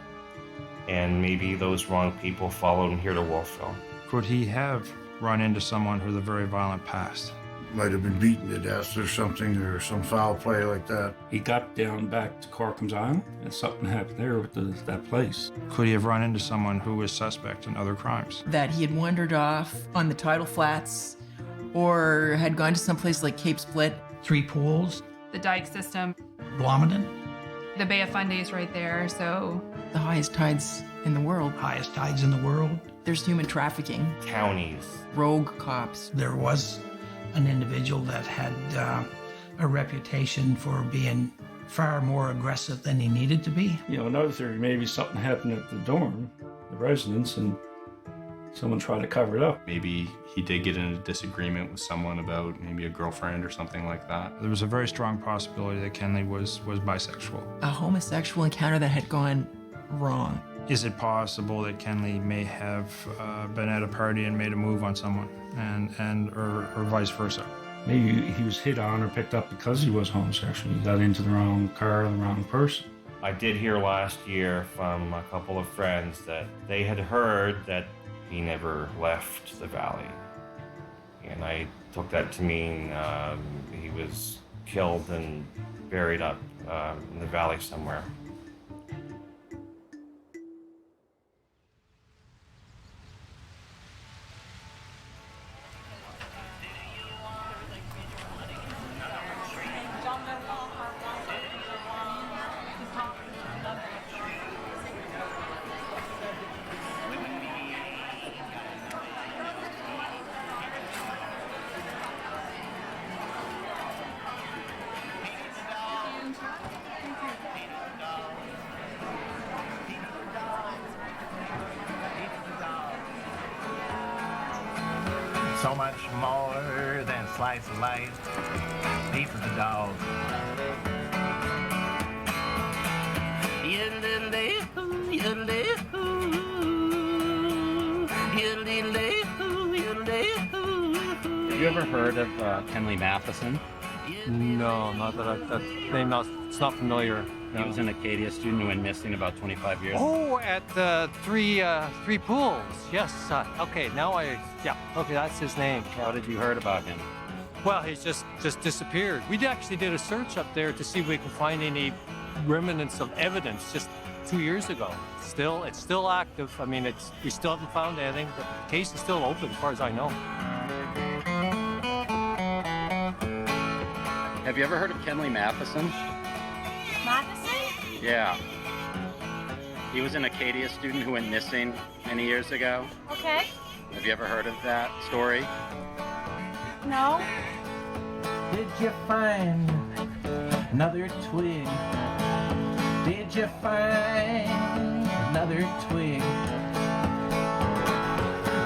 and maybe those wrong people followed him here to Wolfville. Could he have run into someone with a very violent past? Might have been beaten to death or something, or some foul play like that. He got down back to Corcomb's Island, and something happened there with that place. Could he have run into someone who was suspect in other crimes? That he had wandered off on the tidal flats or had gone to some place like Cape Split. Three Pools. The dike system. Blomidon. The Bay of Fundy is right there, so. The highest tides in the world. Highest tides in the world. There's human trafficking. Counties. Rogue cops. There was an individual that had a reputation for being far more aggressive than he needed to be. You know, another theory, maybe something happened at the dorm, the residence, and someone tried to cover it up. Maybe he did get in a disagreement with someone about maybe a girlfriend or something like that. There was a very strong possibility that Kenley was bisexual. A homosexual encounter that had gone wrong. Is it possible that Kenley may have been at a party and made a move on someone, or vice versa? Maybe he was hit on or picked up because he was homosexual. He got into the wrong car, the wrong person. I did hear last year from a couple of friends that they had heard that he never left the valley. And I took that to mean he was killed and buried up in the valley somewhere. So much more than a slice of life. Pizza's a dog. Have you ever heard of Kenley Matheson? No, not that name. It's not familiar. He was an Acadia student who went missing about 25 years ago. Oh, at the three pools. Yes. Okay. Now yeah. Okay, that's his name. How did you heard about him? Well, he's just disappeared. We actually did a search up there to see if we can find any remnants of evidence just 2 years ago. It's still active. I mean, we still haven't found anything, but the case is still open as far as I know. Have you ever heard of Kenley Matheson? Matheson? Yeah. He was an Acadia student who went missing many years ago. Okay. Have you ever heard of that story? No. Did you find another twig? Did you find another twig?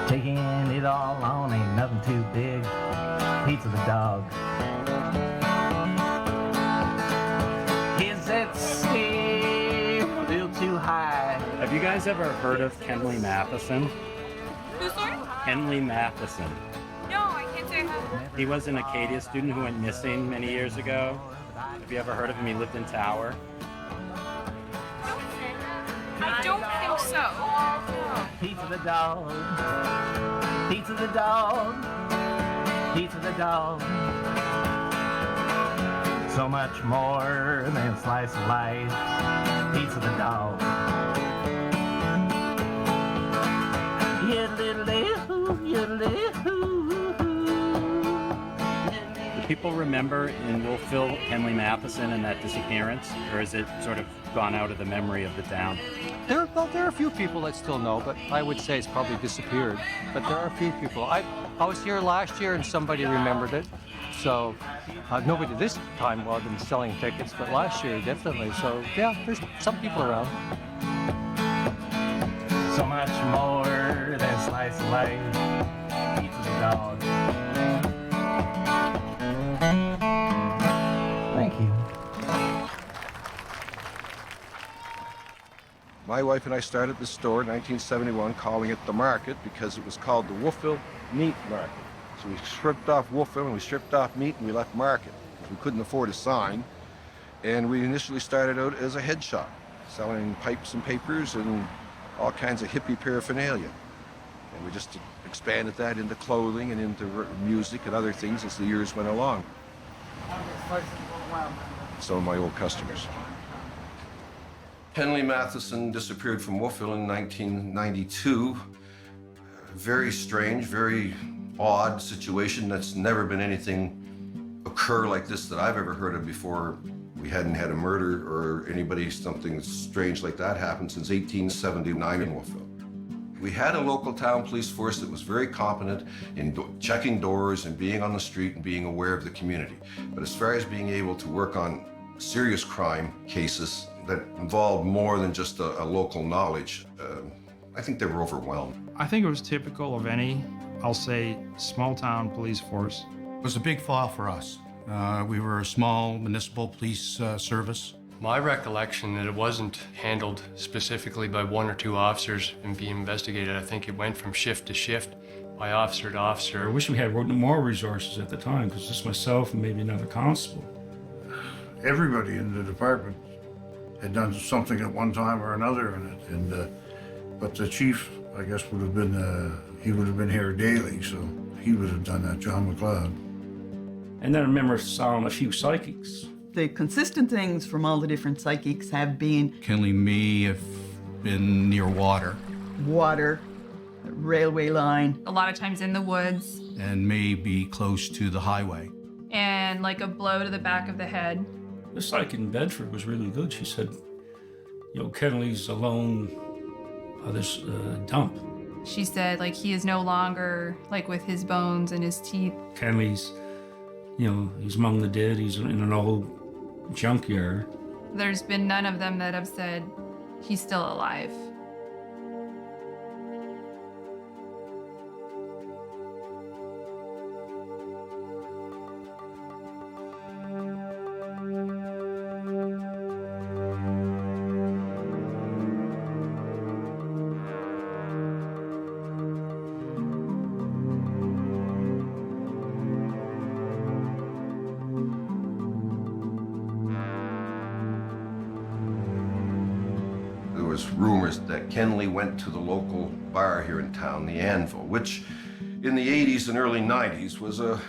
Taking it all on ain't nothing too big. Pizza the dog. Is it still too high? Have you guys ever heard of Kenley Matheson? Who's sorry? Kenley Matheson. No, I can't say I have. He was an Acadia student who went missing many years ago. Have you ever heard of him? He lived in Tower. I don't think so. Pizza the dog. Pizza the dog. Pizza the dog. So much more than a slice of life. Pizza the dog. Do people remember in Wolfville Kenley Matheson and that disappearance, or is it sort of gone out of the memory of the town? There are a few people that still know, but I would say it's probably disappeared. But there are a few people. I was here last year and somebody remembered it. So nobody this time while I've been selling tickets, but last year definitely. So yeah, there's some people around. So much more than a slice of life. Pizza the dog. Thank you. My wife and I started the store in 1971, calling it the Market because it was called the Wolfville Meat Market. So we stripped off Wolfville and we stripped off meat and we left Market because we couldn't afford a sign. And we initially started out as a head shop, selling pipes and papers and all kinds of hippie paraphernalia. And we just expanded that into clothing and into music and other things as the years went along. Some of my old customers. Kenley Matheson disappeared from Wolfville in 1992. Very strange, very odd situation. That's never been anything occur like this that I've ever heard of before. We hadn't had a murder or something strange like that happen since 1879 in Wolfville. We had a local town police force that was very competent in checking doors and being on the street and being aware of the community. But as far as being able to work on serious crime cases that involved more than just a local knowledge, I think they were overwhelmed. I think it was typical of any, I'll say, small-town police force. It was a big fall for us. We were a small municipal police service. My recollection that it wasn't handled specifically by one or two officers and being investigated. I think it went from shift to shift, by officer to officer. I wish we had more resources at the time, because just myself and maybe another constable. Everybody in the department had done something at one time or another in it, and but the chief, I guess, would have been he would have been here daily, so he would have done that, John McLeod. And then I remember saw a few psychics. The consistent things from all the different psychics have been Kenley may have been near water. Water, railway line. A lot of times in the woods. And may be close to the highway. And like a blow to the back of the head. The psychic in Bedford was really good. She said, Kenley's alone on this dump. She said, he is no longer, with his bones and his teeth. Kenley's, he's among the dead. He's in an old junkyard. There's been none of them that have said he's still alive. Rumors that Kenley went to the local bar here in town, the Anvil, which in the 80s and early 90s was a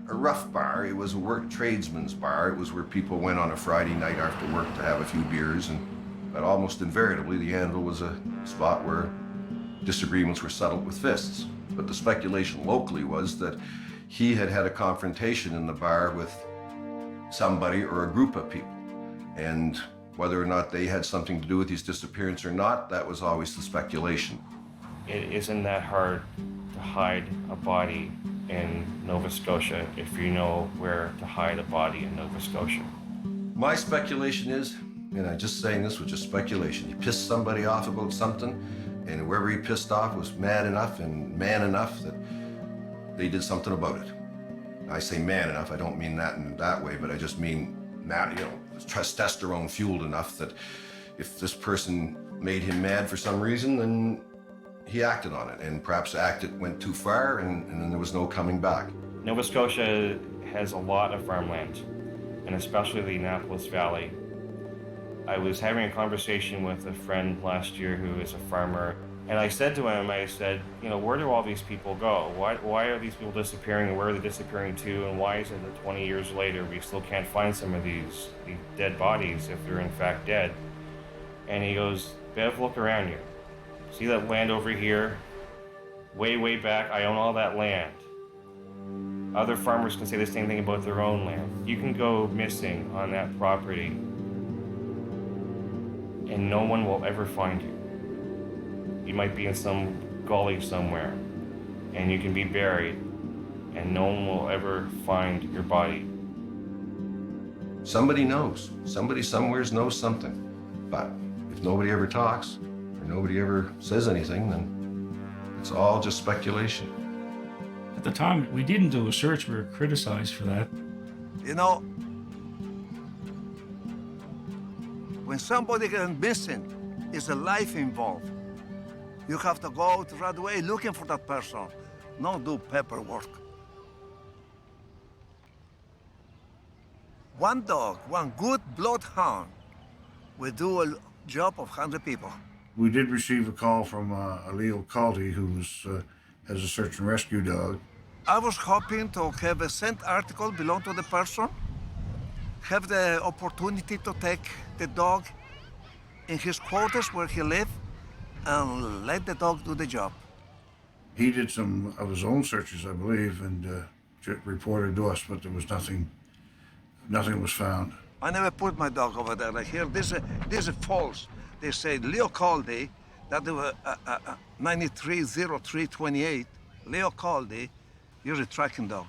rough bar. It was a work tradesman's bar. It was where people went on a Friday night after work to have a few beers, but almost invariably the Anvil was a spot where disagreements were settled with fists. But the speculation locally was that he had had a confrontation in the bar with somebody or a group of people, and whether or not they had something to do with his disappearance or not, that was always the speculation. It isn't that hard to hide a body in Nova Scotia if you know where to hide a body in Nova Scotia. My speculation is, and I'm just saying this was just speculation, he pissed somebody off about something, and whoever he pissed off was mad enough and man enough that they did something about it. I say man enough, I don't mean that in that way, but I just mean mad, testosterone fueled enough that if this person made him mad for some reason, then he acted on it, and perhaps went too far, and then there was no coming back. Nova Scotia has a lot of farmland, and especially the Annapolis Valley. I was having a conversation with a friend last year who is a farmer, and I said to him, where do all these people go? Why are these people disappearing, and where are they disappearing to, and why is it that 20 years later we still can't find some of these dead bodies if they're in fact dead? And he goes, Bev, look around you. See that land over here? Way, way back, I own all that land. Other farmers can say the same thing about their own land. You can go missing on that property, and no one will ever find you. You might be in some gully somewhere, and you can be buried, and no one will ever find your body. Somebody knows. Somebody somewhere knows something. But if nobody ever talks, or nobody ever says anything, then it's all just speculation. At the time, we didn't do a search. We were criticized for that. When somebody goes missing It's a life involved. You have to go out right away looking for that person, not do paperwork. One dog, one good bloodhound, will do a job of 100 people. We did receive a call from a Leo Caldy who has a search and rescue dog. I was hoping to have a sent article belong to the person, have the opportunity to take the dog in his quarters where he lived, and let the dog do the job. He did some of his own searches, I believe, and reported to us, but there was nothing was found. I never put my dog over there. Like here, this is false. They say Leo Caldy, that was 930328. Leo Caldy, you're a tracking dog.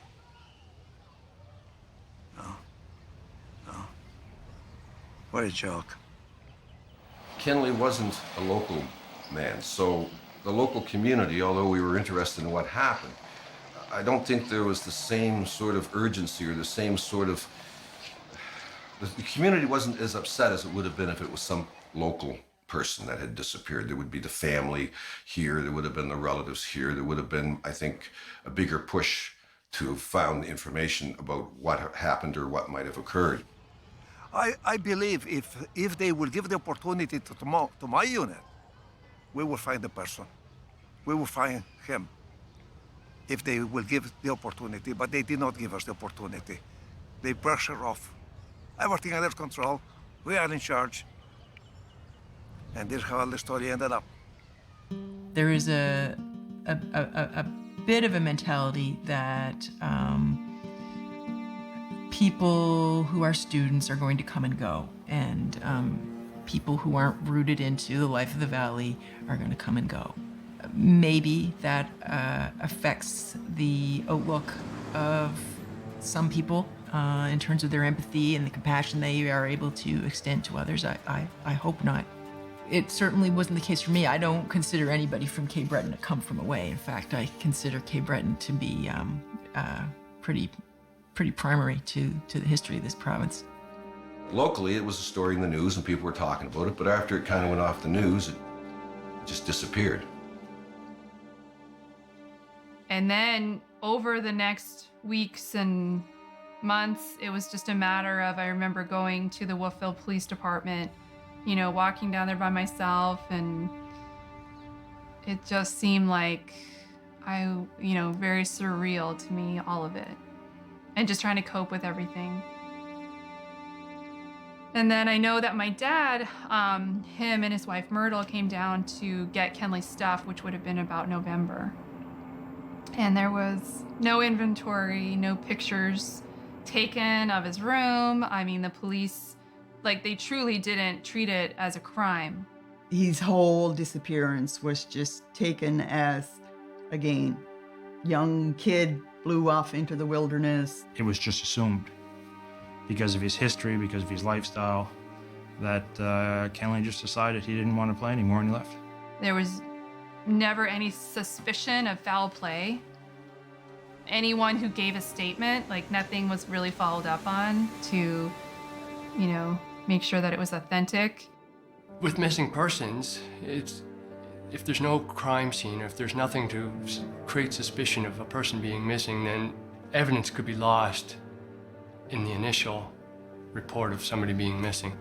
No. What a joke. Kenley wasn't a local man, so the local community, although we were interested in what happened, I don't think there was the same sort of urgency or the same sort of... The community wasn't as upset as it would have been if it was some local person that had disappeared. There would be the family here, there would have been the relatives here, there would have been, I think, a bigger push to find information about what happened or what might have occurred. I believe if they will give the opportunity to my unit, we will find the person. We will find him if they will give the opportunity, but they did not give us the opportunity. They pressure off. Everything under control. We are in charge. And this is how the story ended up. There is a bit of a mentality that people who are students are going to come and go, and people who aren't rooted into the life of the Valley are going to come and go. Maybe that affects the outlook of some people in terms of their empathy and the compassion they are able to extend to others. I hope not. It certainly wasn't the case for me. I don't consider anybody from Cape Breton to come from away. In fact, I consider Cape Breton to be pretty primary to the history of this province. Locally, it was a story in the news and people were talking about it, but after it kind of went off the news, it just disappeared. And then over the next weeks and months, it was just a matter of, I remember going to the Wolfville Police Department, you know, walking down there by myself, and it just seemed like very surreal to me, all of it, and just trying to cope with everything. And then I know that my dad, him and his wife Myrtle came down to get Kenley's stuff, which would have been about November. And there was no inventory, no pictures taken of his room. I mean, the police, they truly didn't treat it as a crime. His whole disappearance was just taken as, again, young kid blew off into the wilderness. It was just assumed because of his history, because of his lifestyle, that Kenley just decided he didn't want to play anymore and he left. There was never any suspicion of foul play. Anyone who gave a statement, nothing was really followed up on to, make sure that it was authentic. With missing persons, if there's no crime scene, or if there's nothing to create suspicion of a person being missing, then evidence could be lost in the initial report of somebody being missing.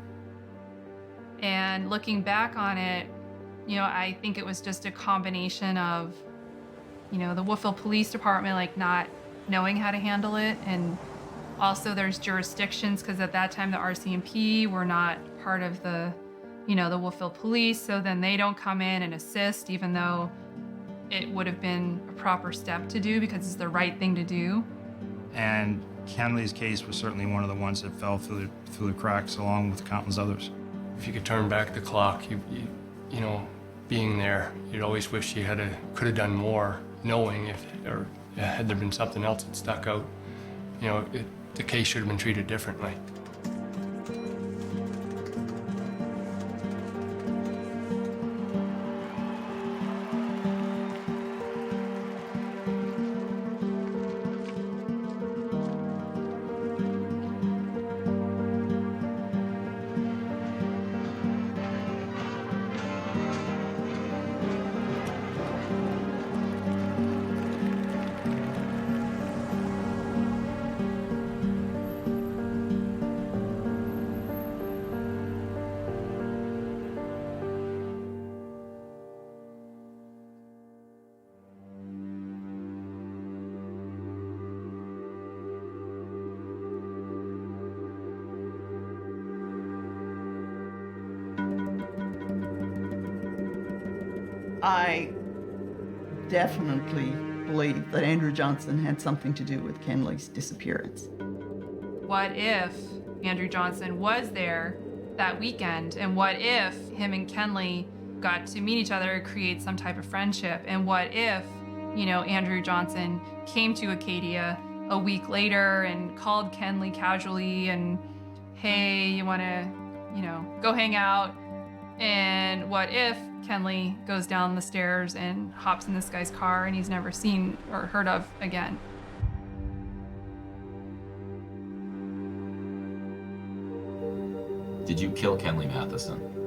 And looking back on it, I think it was just a combination of, the Wolfville Police Department, not knowing how to handle it. And also there's jurisdictions, because at that time the RCMP were not part of the, the Wolfville Police. So then they don't come in and assist, even though it would have been a proper step to do because it's the right thing to do. And Kenley's case was certainly one of the ones that fell through the cracks along with countless others. If you could turn back the clock, you being there, you'd always wish you could have done more, knowing had there been something else that stuck out, the case should have been treated differently. I definitely believe that Andrew Johnson had something to do with Kenley's disappearance. What if Andrew Johnson was there that weekend? And what if him and Kenley got to meet each other, create some type of friendship? And what if, you know, Andrew Johnson came to Acadia a week later and called Kenley casually and, hey, you want to, you know, go hang out? And what if Kenley goes down the stairs and hops in this guy's car and he's never seen or heard of again? Did you kill Kenley Matheson?